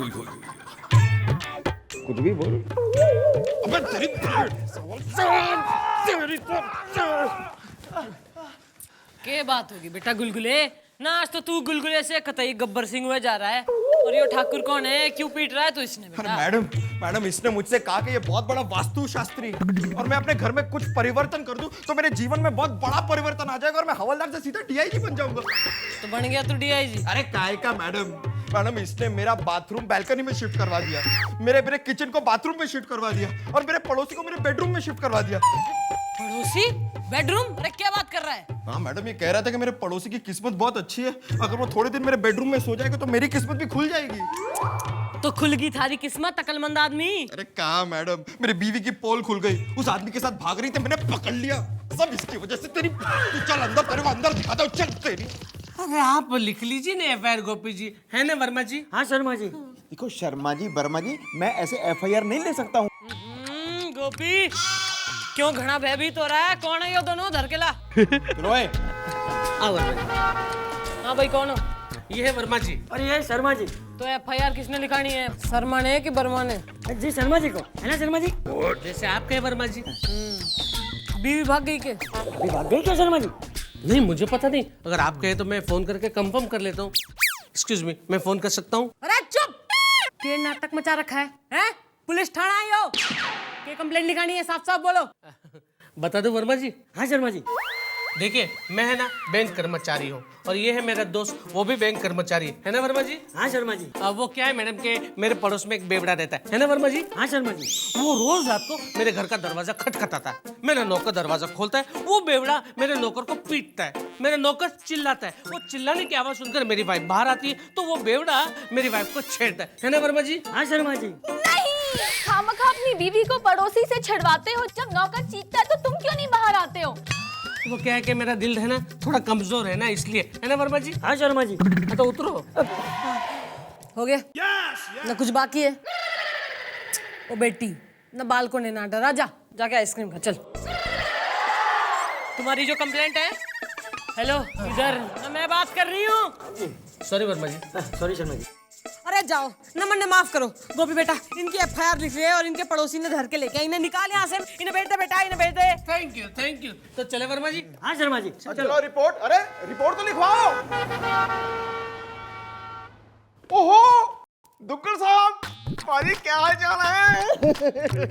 कुछ भी बोल। अबे तेरी क्या बात होगी बेटा गुलगुले? ना आज तो तू गुलगुले से कतई गब्बर सिंह हुए जा रहा है। और ये ठाकुर कौन है? क्यों पीट रहा है तू इसने अरे बेटा? मैडम इसने मुझसे कहा कि ये बहुत बड़ा वास्तु शास्त्री है और मैं अपने घर में कुछ परिवर्तन कर दूं तो मेरे जीवन में बहुत बड़ा परिवर्तन आ जाएगा और मैं हवलदार से सीधा डीआईजी बन जाऊंगा। तो बन गया तू डीआईजी? अरे काय का मैडम इसने मेरा बाथरूम बैल्कनी में शिफ्ट करवा दिया, मेरे किचन को बाथरूम में शिफ्ट करवा दिया और मेरे पड़ोसी को मेरे बेडरूम में शिफ्ट करवा दिया। पड़ोसी? बेडरूम? अरे क्या बात कर रहा है? हाँ मैडम, ये कह रहा था कि मेरे पड़ोसी की किस्मत बहुत अच्छी है, अगर वो थोड़े दिन मेरे बेडरूम में सो जाएगा तो मेरी किस्मत भी खुल जाएगी। तो खुल गई थारी किस्मत अकलमंद आदमी। अरे कहा मैडम, मेरी बीवी की पोल खुल गई, उस आदमी के साथ भाग रही थी, मैंने पकड़ लिया, सब इसकी वजह से। तेरी तू चल अंदर, तेरे को अंदर दिखाता हूं, चल तेरी। अरे आप लिख लीजिए ना एफआईआर गोपी जी, है ना वर्मा जी? हाँ शर्मा जी। देखो शर्मा जी, वर्मा जी, मैं ऐसे एफआईआर नहीं ले सकता हूँ। गोपी क्यों घना भयभीत हो रहा है? कौन है ये दोनों? धर के ला। रोए हाँ वर्मा जी। हाँ भाई कौन हो? ये है वर्मा जी। और ये शर्मा जी। तो एफआईआर किसने लिखानी है? शर्मा ने कि बर्मा ने? जी शर्मा जी को, है ना शर्मा जी? जैसे आप कहे वर्मा जी। बीवी भाग गई के? अभी भाग गई क्या शर्मा जी? नहीं मुझे पता नहीं, अगर आप कहे तो मैं फोन करके कंफर्म कर लेता हूँ। एक्सक्यूज मी, मैं फोन कर सकता हूँ? अरे चुप! क्या नाटक मचा रखा है? हैं? पुलिस थाना आई हो? क्या कंप्लेंट लिखानी है? साफ साफ बोलो। बता दो वर्मा जी। हाँ शर्मा जी। देखिए मैं है ना बैंक कर्मचारी हूँ और ये है मेरा दोस्त, वो भी बैंक कर्मचारी है ना वर्मा जी? हाँ शर्मा जी। वो क्या है मैडम के मेरे पड़ोस में एक बेवड़ा रहता है ना वर्मा जी? हाँ शर्मा जी। वो रोज रात को मेरे घर का दरवाजा खटखटाता है, मेरा नौकर दरवाजा खोलता है, वो बेवड़ा मेरे नौकर को पीटता है, मेरा नौकर चिल्लाता है, वो चिल्लाने की आवाज सुनकर मेरी वाइफ बाहर आती है तो वो बेवड़ा मेरी वाइफ को छेड़ता है ना वर्मा जी? हाँ शर्मा जी। नहीं, खामखा अपनी बीवी को पड़ोसी से छड़वाते हो। जब नौकर चीखता है तो तुम क्यों नहीं बाहर आते हो? वो क्या है कि मेरा दिल है ना थोड़ा कमजोर है ना, इसलिए है ना वर्मा जी? हाँ शर्मा जी। हाँ, तो उतरो। हो गया? ना कुछ बाकी है? ओ बेटी, ना बाल को ना डरा, जा जाके आइसक्रीम खा। चल। तुम्हारी जो कंप्लेंट है, हेलो इधर ना, मैं बात कर रही हूँ। सॉरी वर्मा जी। सॉरी शर्मा जी। अरे जाओ, नमन ने माफ करो। गोपी बेटा, इनकी एफआईआर लिख लिया और इनके पड़ोसी ने धर के लेके इन्हें निकाल यहाँ से। इन्हें भेज दे बेटा, इन्हें भेज दे। Thank you. तो चले वर्मा जी? हाँ शर्मा जी। चलो रिपोर्ट, अरे रिपोर्ट तो लिखवाओ। ओहो दुग्गल साहब, पाजी क्या हाल चाल है?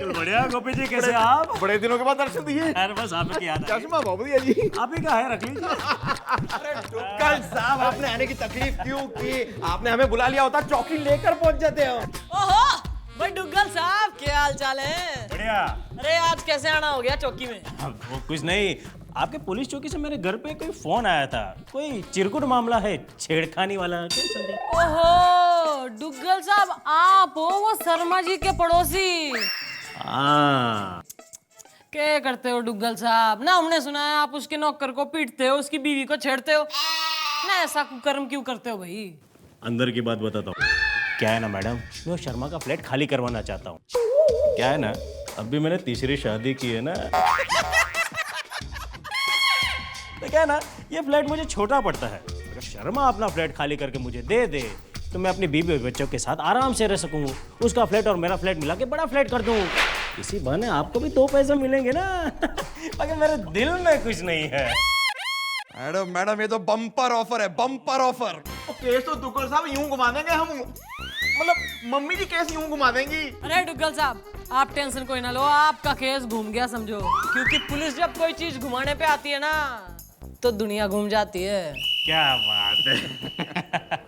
बढ़िया गोपी जी, कैसे आप? बड़े दिनों के बाद दर्शन दिए। अरे बस आपकी याद आ गई। चश्मा बहुत बढ़िया जी। आप ही का है, रख लीजिए। अरे दुग्गल साहब, आपने आने की तकलीफ क्यों की? आपने हमें बुला लिया होता, चौकी लेकर पहुंच जाते हो। ओहो भाई डुग्गल साहब, क्या हाल चाल है? बढ़िया। अरे आज कैसे आना हो गया चौकी में? वो कुछ नहीं, आपके पुलिस चौकी से मेरे घर पे कोई फोन आया था, कोई चिरकुट मामला है, छेड़खानी वाला। ओहो डुग्गल साहब, आप हो वो शर्मा जी के पड़ोसी? हाँ। क्या करते हो डुग्गल साहब? ना हमने सुना है आप उसके नौकर को पीटते हो, उसकी बीवी को छेड़ते हो ना। ऐसा कुकर्म क्यों करते हो भाई? अंदर की बात बताता हूँ। क्या है ना मैडम, मैं शर्मा का फ्लैट खाली करवाना चाहता हूँ। क्या है ना, अभी मैंने तीसरी शादी की है ना, तो क्या है ना, ये फ्लैट मुझे छोटा पड़ता है। अगर शर्मा अपना फ्लैट खाली करके मुझे दे दे तो मैं अपनी बीवी और बच्चों के साथ आराम से रह सकूँ। उसका फ्लैट और मेरा फ्लैट मिला के बड़ा फ्लैट कर दूँ। इसी बहाने आपको भी 2 पैसे मिलेंगे ना। मगर मेरे दिल में कुछ नहीं है। मैडम ये तो बम्पर ऑफर है, बम्पर ऑफर। केस तो दुग्गल साहब यूं घुमा देंगे हम, मतलब मम्मी जी केस यूं घुमा देंगी। अरे डुग्गल साहब, आप टेंशन कोई ना लो, आपका केस घूम गया समझो। क्योंकि पुलिस जब कोई चीज घुमाने पे आती है ना तो दुनिया घूम जाती है। क्या बात है।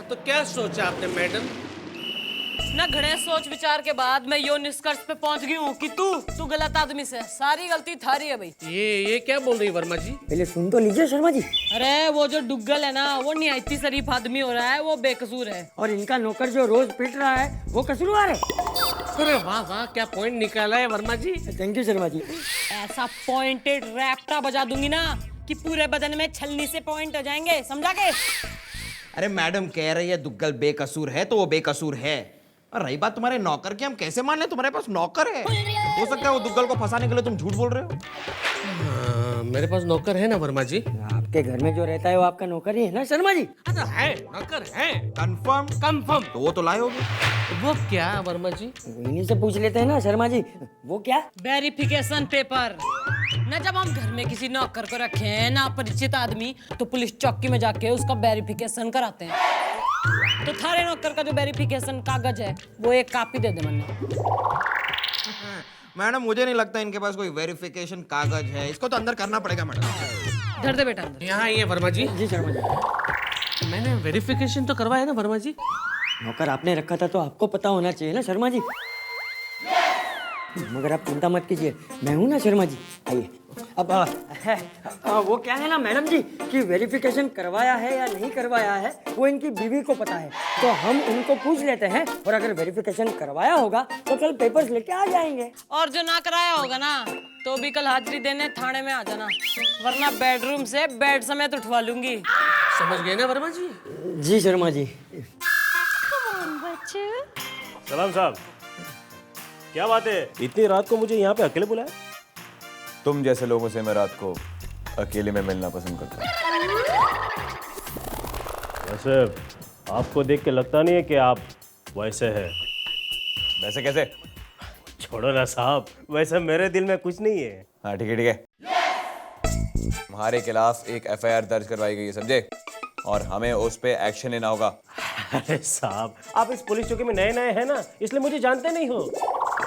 तो क्या सोचा आपने मैडम? ना घड़े सोच विचार के बाद मैं यो निष्कर्ष पे पहुंच गई हूँ कि तू गलत आदमी से, सारी गलती थारी है भाई। ये क्या बोल रही है वर्मा जी? पहले सुन तो लीजिए शर्मा जी। अरे वो जो डुग्गल है ना, वो निहायती शरीफ आदमी हो रहा है, वो बेकसूर है। और इनका नौकर जो रोज पीट रहा है वो कसूरवार है। अरे वाह वाह, क्या पॉइंट निकाला है वर्मा जी। Thank you Sharma ji. ऐसा पॉइंटेड रैप्टा बजा दूंगी ना कि पूरे बदन में छलनी से पॉइंट हो जाएंगे, समझा के? अरे मैडम कह रही है दुग्गल बेकसूर है तो वो बेकसूर है। और रही बात तुम्हारे नौकर की, हम कैसे मान लें? तुम्हारे पास नौकर है, हो सकता है वो दुग्गल को फंसाने के लिए तुम झूठ बोल रहे हो। मेरे पास नौकर है ना वर्मा जी। आप आपके घर में जो रहता है वो आपका नौकर ही है ना शर्मा जी? अरे है नौकर है, कंफर्म? कंफर्म। तो वो तो लाए होगे। वो क्या वर्मा जी? इन्हीं से पूछ लेते हैं ना शर्मा जी। वो क्या? Verification paper. न जब हम घर में किसी नौकर को रखे हैं ना परिचित आदमी, तो पुलिस चौकी में जाके उसका वेरिफिकेशन कराते हैं। तो थारे नौकर का जो वेरिफिकेशन कागज है वो एक कॉपी दे दे मन्ने। मैडम मुझे नहीं लगता इनके पास कोई वेरिफिकेशन कागज है, इसको तो अंदर करना पड़ेगा मैडम। धर दे बेटा अंदर। यहाँ आइए वर्मा जी। जी शर्मा जी। मैंने वेरिफिकेशन तो करवाया ना वर्मा जी? नौकर आपने रखा था तो आपको पता होना चाहिए ना शर्मा जी। मगर आप चिंता मत कीजिए, मैं हूं ना शर्मा जी। आइए। अब वो क्या है ना मैडम जी कि वेरिफिकेशन करवाया है या नहीं करवाया है वो इनकी बीवी को पता है, तो हम उनको पूछ लेते हैं और अगर वेरिफिकेशन करवाया होगा तो कल पेपर्स लेके आ जाएंगे। और जो ना कराया होगा ना तो भी कल हाजिरी देने थाने में आ जाना, वरना बेडरूम से बेड समेत उठवा लूंगी। समझ गए ना वर्मा जी? जी शर्मा जी। सलाम साहब, क्या बात है, इतनी रात को मुझे यहाँ पे अकेले बुलाया? तुम जैसे लोगों से मैं रात को अकेले में मिलना पसंद करता हूँ। वैसे आपको देख के लगता नहीं है कि आप वैसे हैं। वैसे कैसे? छोड़ो ना साहब, वैसे मेरे दिल में कुछ नहीं है। हाँ ठीक है ठीक है। तुम्हारे खिलाफ एक एफआईआर दर्ज करवाई गई है, समझे? और हमें उस पे एक्शन लेना होगा। अरे साहब, आप इस पुलिस चौकी में नए नए हैं ना, इसलिए मुझे जानते नहीं हो।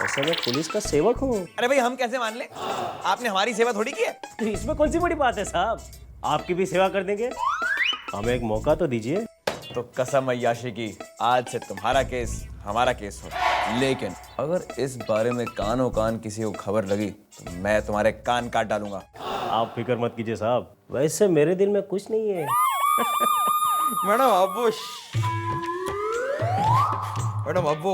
वैसे मैं पुलिस का सेवक हूँ। अरे भाई हम कैसे मान ले? आपने हमारी सेवा थोड़ी की है। तो इसमें कौन सी बड़ी बात है साहब, आपकी भी सेवा कर देंगे। हमें एक मौका तो दीजिए। तो कसम अय्याशी की, आज से तुम्हारा केस हमारा केस हो, लेकिन अगर इस बारे में कानों कान किसी को खबर लगी तो मैं तुम्हारे कान काट डालूंगा। आप फिक्र मत कीजिए साहब, वैसे मेरे दिल में कुछ नहीं है। मैडम अब वो मैडम अब वो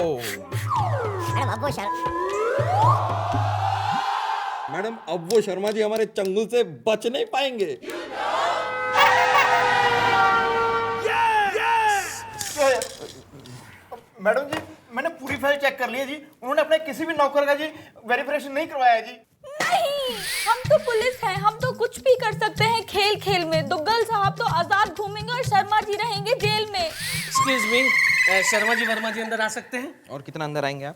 मैडम अब वो शर्मा जी हमारे चंगुल से बच नहीं पाएंगे। मैडम जी मैंने पूरी फाइल चेक कर ली है जी, उन्होंने अपने किसी भी नौकर का जी वेरिफिकेशन नहीं करवाया जी। नहीं, हम तो पुलिस हैं, हम तो कुछ भी कर सकते हैं खेल खेल में। दुग्गल साहब तो आजाद घूमेंगे और शर्मा जी रहेंगे जेल में। एक्सक्यूज मी, शर्मा जी वर्मा जी अंदर आ सकते हैं? और कितना अंदर आएंगे आप?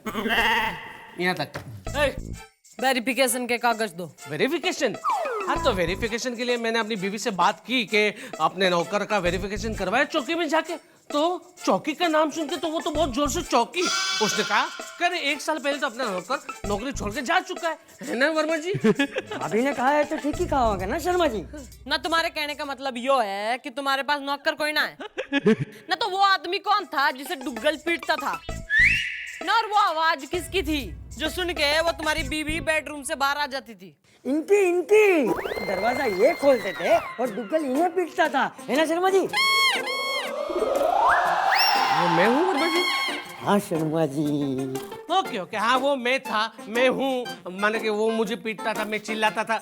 यहाँ तक। वेरिफिकेशन के कागज दो। वेरिफिकेशन? हाँ, तो वेरिफिकेशन के लिए मैंने अपनी बीवी से बात की कि अपने नौकर का वेरिफिकेशन करवाया चौकी में जाके। तो चौकी का नाम सुन के तो वो तो बहुत जोर से चौकी। उसने कहा कि 1 साल पहले तो अपना नौकर नौकरी छोड़ के जा चुका है ना वर्मा जी? अभी ने कहा है तो ठीक ही कहा होगा ना शर्मा जी। ना तुम्हारे कहने का मतलब यो है कि तुम्हारे पास नौकर कोई ना है? ना तो वो आदमी कौन था जिसे डुग्गल पीटता था ना, और वो आवाज किसकी थी जो सुन के वो तुम्हारी बीवी बेडरूम से बाहर आ जाती थी? इनकी दरवाजा ये खोलते थे और डुग्गल इन्हें पीटता था, है ना शर्मा जी? वो मैं हूँ वर्मा जी? हाँ शर्मा जी। ओके ओके, हाँ वो मैं था, मैं हूँ। माने कि वो मुझे पीटता था, मैं चिल्लाता था,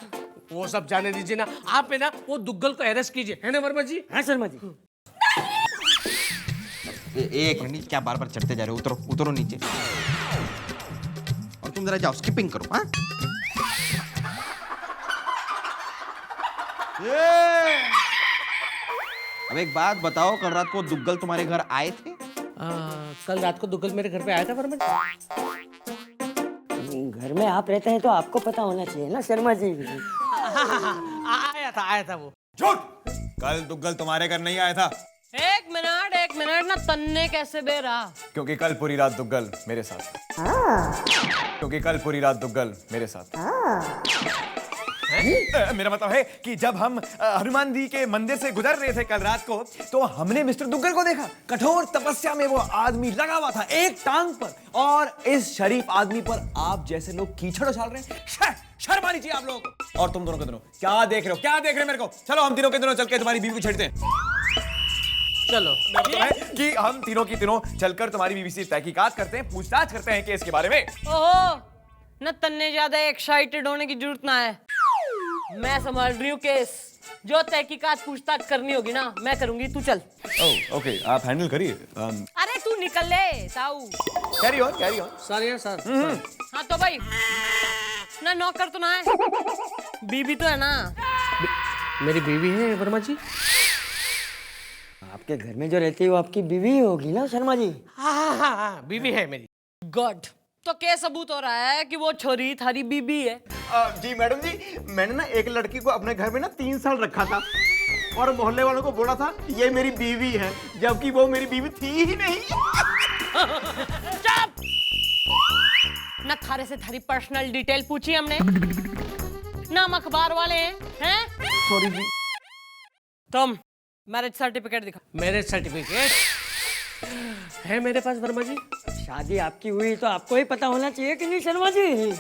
वो सब जाने दीजिए ना। आप है ना वो दुग्गल को अरेस्ट कीजिए, है ना वर्मा जी? हाँ शर्मा जी। एक मिनट, क्या बार बार चढ़ते जा रहे हो? उतरो उतरो नीचे। और तुम जरा जाओ, स्किपिंग करो। हाँ अब एक बात बताओ, कल रात को दुग्गल तुम्हारे घर आए थे? कल रात को दुग्गल मेरे घर पे आया था वर्मा जी? घर में आप रहते हैं तो आपको पता होना चाहिए ना शर्मा जी। आया था वो। झूठ! कल दुग्गल तुम्हारे घर नहीं आया था। एक मिनट ना, तन्ने कैसे बे रहा? क्योंकि कल पूरी रात दुग्गल मेरे साथ क्योंकि कल पूरी रात दुग्गल मेरे साथ मेरा मतलब है कि जब हम हनुमान जी के मंदिर से गुजर रहे थे कल रात को, तो हमने मिस्टर दुग्गल को देखा। कठोर तपस्या में वो आदमी लगा हुआ था एक टांग पर, और इस शरीफ आदमी पर आप जैसे लोग कीचड़ उछाल रहे हैं। शर्म आनी चाहिए आप लोगों को। और तुम दोनों के दोनों क्या देख रहे हो? क्या देख रहे हो मेरे को? चलो हम तीनों के दोनों चल के तुम्हारी बीवी को छेड़ते हैं। चलो, मतलब है कि हम तीनों की तीनों चलकर तुम्हारी बीवी से तहकीकात करते हैं, पूछताछ करते हैं केस के बारे में। ओहो, न तन्ने ज्यादा एक्साइटेड होने की जरूरत ना है। मैं संभाल रही हूँ केस, जो तहकीकात पूछताछ करनी होगी ना मैं करूंगी, तू चल। ओके, आप हैंडल करिए। अरे तू निकल ले ताऊ। Carry on sir sir. हाँ तो भाई ना, नौकर तो ना है, बीबी तो है ना। मेरी बीवी है वर्मा जी। आपके घर में जो रहती है वो आपकी बीवी ही होगी ना शर्मा जी? हाँ, बीवी है मेरी। गुड। तो क्या सबूत हो रहा है कि वो छोरी थारी बीबी है? जी मैडम जी, मैंने ना एक लड़की को अपने घर में ना 3 साल रखा था और मोहल्ले वालों को बोला था ये मेरी बीवी है, जबकि वो मेरी बीवी थी ही नहीं। चुप! ना थारे से थारी पर्सनल डिटेल पूछी हमने, ना हम अखबार वाले हैं? सॉरी जी। तुम मैरिज सर्टिफिकेट दिखा। मैरिज सर्टिफिकेट है मेरे पास वर्मा जी। शादी आपकी हुई तो आपको ही पता होना चाहिए कि नहीं शर्मा जी?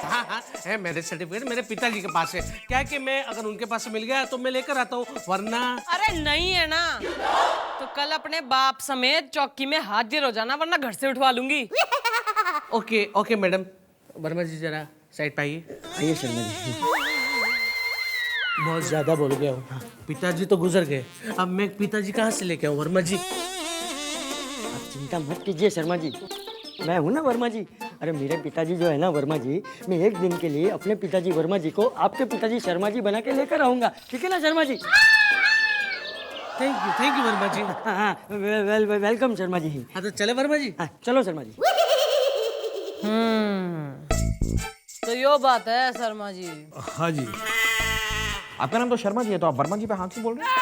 हाँ, है मैरिज सर्टिफिकेट मेरे पिताजी के पास है। क्या है कि मैं अगर उनके पास से मिल गया तो मैं लेकर आता हूँ, वरना। अरे नहीं है ना तो कल अपने बाप समेत चौकी में हाजिर हो जाना, वरना घर से उठवा लूंगी। Okay okay madam. Verma ji जरा साइड पे आइए। आइए शर्मा जी। बहुत ज्यादा बोल गया हूँ। पिताजी तो गुजर गए, अब मैं पिताजी कहाँ से लेके आऊँ वर्मा जी? आप चिंता मत कीजिए शर्मा जी, मैं हूं ना वर्मा जी। अरे मेरे पिताजी जो है ना वर्मा जी, मैं एक दिन के लिए अपने पिताजी वर्मा जी को आपके पिताजी शर्मा जी बना के लेकर आऊंगा, ठीक है ना शर्मा जी? थैंक यू वर्मा जी। हाँ, वेलकम शर्मा जी। हाँ तो चले वर्मा जी। हाँ, चलो शर्मा जी। तो यो बात है शर्मा जी। हाँ जी। आपका नाम तो शर्मा जी है, तो आप वर्मा जी पे हाथ से बोल रहे हैं?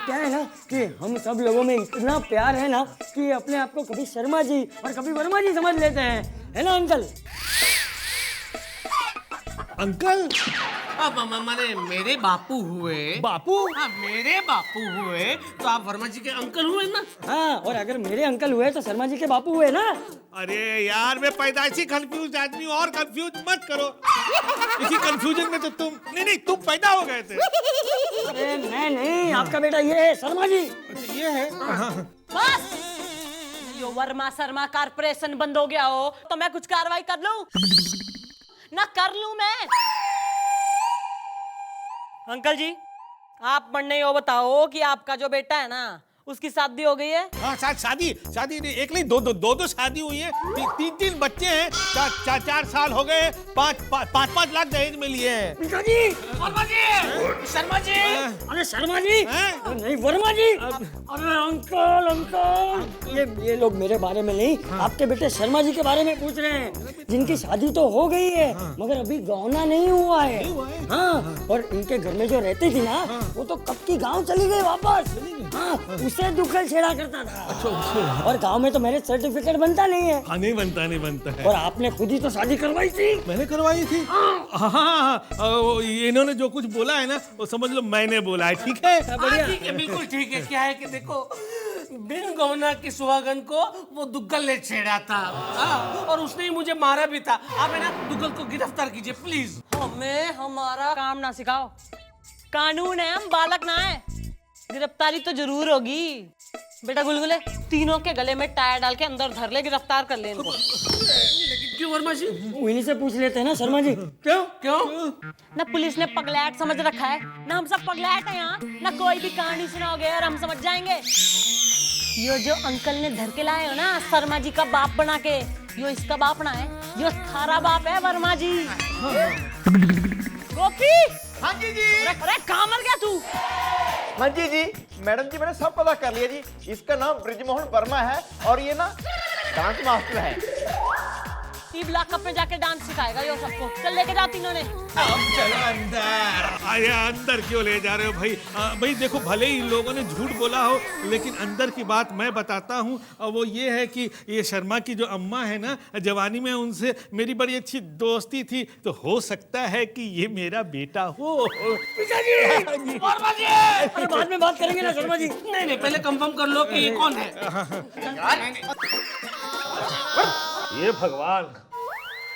क्या है ना कि हम सब लोगों में इतना प्यार है ना कि अपने आप को कभी शर्मा जी और कभी वर्मा जी समझ लेते हैं, है ना अंकल? अंकल? अब माने मेरे बापू हुए। बापू? हाँ मेरे बापू हुए तो आप वर्मा जी के अंकल हुए ना। हाँ, और अगर मेरे अंकल हुए तो शर्मा जी के बापू हुए ना। अरे यार, मैं पैदाइशी कंफ्यूज आदमी हूँ, और कंफ्यूज मत करो। इसी कंफ्यूजन में तो तुम तुम पैदा हो गए थे। अरे मैं नहीं, आपका बेटा ये है शर्मा जी। अच्छा, ये है। बस यो वर्मा शर्मा कारपोरेशन बंद हो गया हो तो मैं कुछ कार्रवाई कर लूं ना कर लूं मैं? अंकल जी आप पढ़ने हो बताओ कि आपका जो बेटा है ना उसकी शादी हो गई है? हाँ, शादी नहीं, एक नहीं दो शादी हुई है। 3 बच्चे हैं। 4 साल हो गए। 5 लाख दहेज में लिए हैं। पिताजी, वर्मा जी, शर्मा जी, अरे शर्मा जी, हैं? नहीं वर्मा जी, अरे अंकल, ये लोग मेरे बारे में नहीं, आपके बेटे शर्मा जी के बारे में पूछ रहे हैं, जिनकी शादी तो हो गई है मगर अभी गौना नहीं हुआ है। हाँ, और इनके घर में जो रहती थी ना वो तो कब की गाँव चली गई वापस। हाँ, उसे दुक्कल छेड़ा करता था। और गांव में तो मैरिज सर्टिफिकेट बनता नहीं है। हाँ, नहीं बनता है। और आपने खुद ही तो शादी करवाई थी। मैंने करवाई थी। हाँ, इन्होंने जो कुछ बोला है ना वो समझ लो मैंने बोला है, ठीक है? ठीक है, बिल्कुल ठीक है। क्या है कि देखो, बिन गौना की सुहागन को वो दुग्गल ने छेड़ा था। और उसने ही मुझे मारा भी था। आप है ना दुग्गल को गिरफ्तार कीजिए प्लीज। हमें हमारा काम ना सिखाओ, कानून है, हम बालक ना है। गिरफ्तारी तो जरूर होगी। बेटा गुलगुले, तीनों के गले में टायर डाल के अंदर धर ले, गिरफ्तार कर ले इनको। लेकिन क्यों वर्मा जी? उन्हीं से पूछ लेते हैं ना शर्मा जी। क्यों? ना पुलिस ने पगलैट समझ रखा है ना, हम सब पगलैट हैं यहाँ ना। कोई भी कहानी सुनाओगे और हम समझ जाएंगे। यो जो अंकल ने धर के लाए हो ना शर्मा जी का बाप बना के, यो इसका बाप ना है, यो थारा बाप है वर्मा जी। गोपी। हाँ जी। अरे कहाँ मर गया तू? हाँ जी, मैडम जी मैंने सब पता कर लिया जी। इसका नाम ब्रिजमोहन वर्मा है और ये ना डांस मास्टर है। टीव लॉकअप में जाके डांस सिखाएगा यो सबको। चल लेके जा तीनों ने। अब चलो अंदर। अरे अंदर क्यों ले जा रहे हो भाई? भाई देखो, भले ही लोगों ने झूठ बोला हो लेकिन अंदर की बात मैं बताता हूँ। वो ये है कि ये शर्मा की जो अम्मा है ना, जवानी में उनसे मेरी बड़ी अच्छी दोस्ती थी, तो हो सकता है कि ये मेरा बेटा हो। अरे बाद में बात करेंगे ना शर्मा जी। नहीं, पहले कंफर्म कर लो कि ये कौन है। ये भगवान,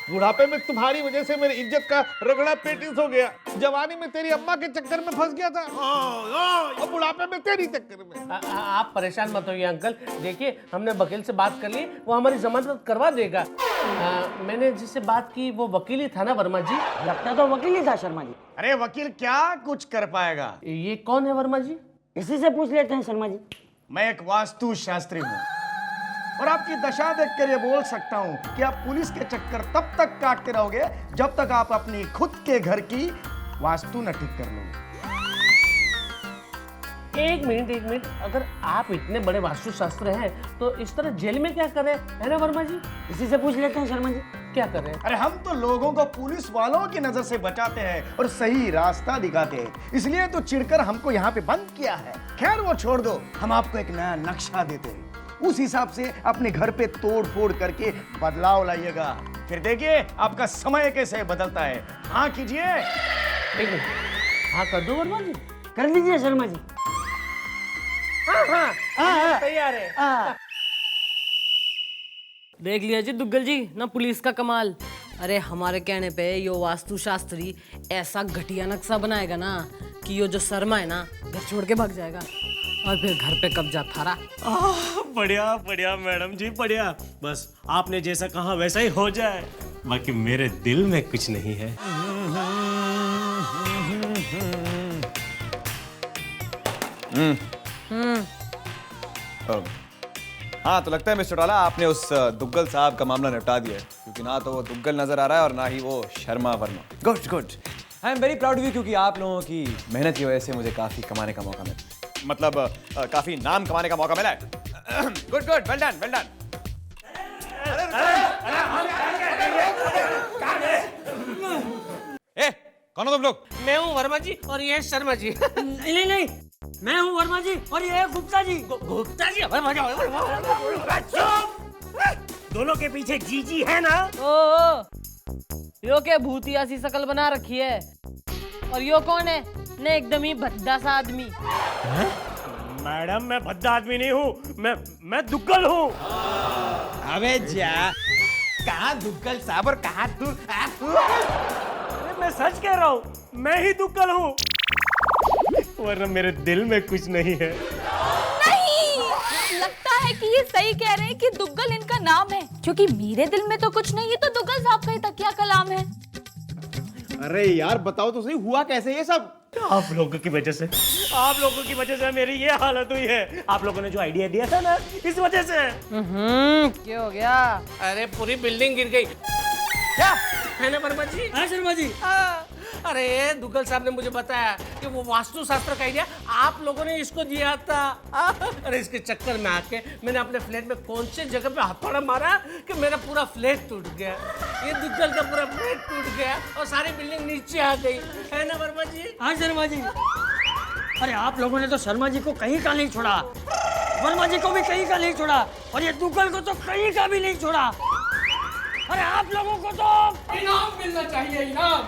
बुढ़ापे में तुम्हारी वजह से मेरी इज्जत का रगड़ा पेटिस हो गया। जवानी में तेरी अम्मा के चक्कर में फंस गया था, और बुढ़ापे में तेरी चक्कर में। आप परेशान मत होइए अंकल। देखिए, हमने वकील से बात कर ली, वो हमारी जमानत करवा देगा। मैंने जिससे बात की वो वकील ही था ना वर्मा जी? लगता तो वकील ही था शर्मा जी। अरे वकील क्या कुछ कर पाएगा? ये कौन है वर्मा जी? इसी से पूछ लेते हैं शर्मा जी। मैं एक वास्तु शास्त्री हूँ। और आपकी दशा देखकर ये बोल सकता हूँ कि आप पुलिस के चक्कर तब तक काटते रहोगे जब तक आप अपनी खुद के घर की वास्तु न ठीक कर लोगे। एक मिनट, अगर आप इतने बड़े वास्तुशास्त्र हैं तो इस तरह जेल में क्या करें, है ना वर्मा जी? इसी से पूछ लेते हैं शर्मा जी। क्या करें? अरे हम तो लोगों को पुलिस वालों की नजर से बचाते हैं और सही रास्ता दिखाते हैं, इसलिए तो चिढ़कर हमको यहाँ पे बंद किया है। खैर वो छोड़ दो, हम आपको एक नया नक्शा देते हैं, उस हिसाब से अपने घर पे तोड़ फोड़ करके बदलाव लाइएगा, फिर देखिए आपका समय कैसे बदलता है। हाँ कीजिए। एक मिनट, हाँ कर दो वर्मा जी। कर लीजिए शर्मा जी। हाँ, तैयार है। देख लिया जी दुग्गल जी ना पुलिस का कमाल। अरे हमारे कहने पे यो वास्तुशास्त्री ऐसा घटिया नक्शा बनाएगा ना कि यो जो शर्मा है ना घर छोड़ के भाग जाएगा और फिर घर पे कब्जा थारा। बढ़िया बढ़िया मैडम जी, बढ़िया। बस आपने जैसा कहा वैसा ही हो जाए, बाकी मेरे दिल में कुछ नहीं है। हाँ तो लगता है मिस्टर टाला आपने उस दुग्गल साहब का मामला निपटा दिया है, क्योंकि ना तो वो दुग्गल नजर आ रहा है और ना ही वो Sharma Verma. Good good, I am very proud of you, क्योंकि आप लोगों की मेहनत की वजह से मुझे काफी कमाने का मौका मिला, मतलब काफी नाम कमाने का मौका मिला है। Good good, well done well done. ए कौन हो तुम लोग? मैं हूँ वर्मा जी और ये है शर्मा जी। नहीं, मैं हूँ वर्मा जी और ये है गुप्ता जी। गुप्ता जी, वर्मा जी। दोनों के पीछे जीजी है ना? ओ यो के भूतिया सी शकल बना रखी है, और यो कौन है? ने एकदम ही भद्दा सा आदमी। मैडम मैं भद्दा आदमी नहीं हूँ, मैं दुग्गल हूँ। अबे जा, कहाँ दुग्गल साहब और कहाँ तू? अरे मैं सच कह रहा हूँ, मैं ही दुग्गल हूँ, वरना मेरे दिल में कुछ नहीं है। नहीं, लगता है कि ये सही कह रहे हैं कि दुग्गल इनका नाम है, क्योंकि मेरे दिल में तो कुछ नहीं है, तो दुग्गल साहब का ही तकिया कलाम है। अरे यार बताओ तो सही, हुआ कैसे ये सब? आप लोगों की वजह से, आप लोगों की वजह से मेरी ये हालत हुई है। आप लोगों ने जो आइडिया दिया था ना, इस वजह से। क्या हो गया? अरे पूरी बिल्डिंग गिर गई। क्या है ना वर्मा जी? हाँ शर्मा जी। अरे दुग्गल साहब ने मुझे बताया कि वो वास्तुशास्त्र का आइडिया आप लोगों ने इसको दिया था। अरे इसके चक्कर में आके मैंने अपने फ्लैट में कौन से जगह पे हथौड़ा मारा कि मेरा पूरा फ्लैट टूट गया। ये दुग्गल का पूरा फ्लैट टूट गया और सारी बिल्डिंग नीचे आ गई, है ना वर्मा जी? हाँ शर्मा जी। अरे आप लोगों ने तो शर्मा जी को कहीं का नहीं छोड़ा, वर्मा जी को भी कहीं का नहीं छोड़ा, और ये दुग्गल को तो कहीं का भी नहीं छोड़ा। अरे आप लोगों को तो इनाम मिलना चाहिए, इनाम।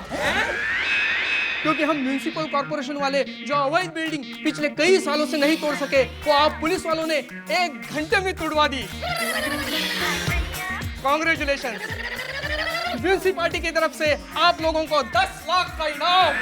क्योंकि हम म्युनिसिपल कॉर्पोरेशन वाले जो अवैध बिल्डिंग पिछले कई सालों से नहीं तोड़ सके, वो आप पुलिस वालों ने 1 घंटे में तोड़वा दी। कांग्रेचुलेशन। म्युनिसिपालिटी की तरफ से आप लोगों को 10 लाख का इनाम।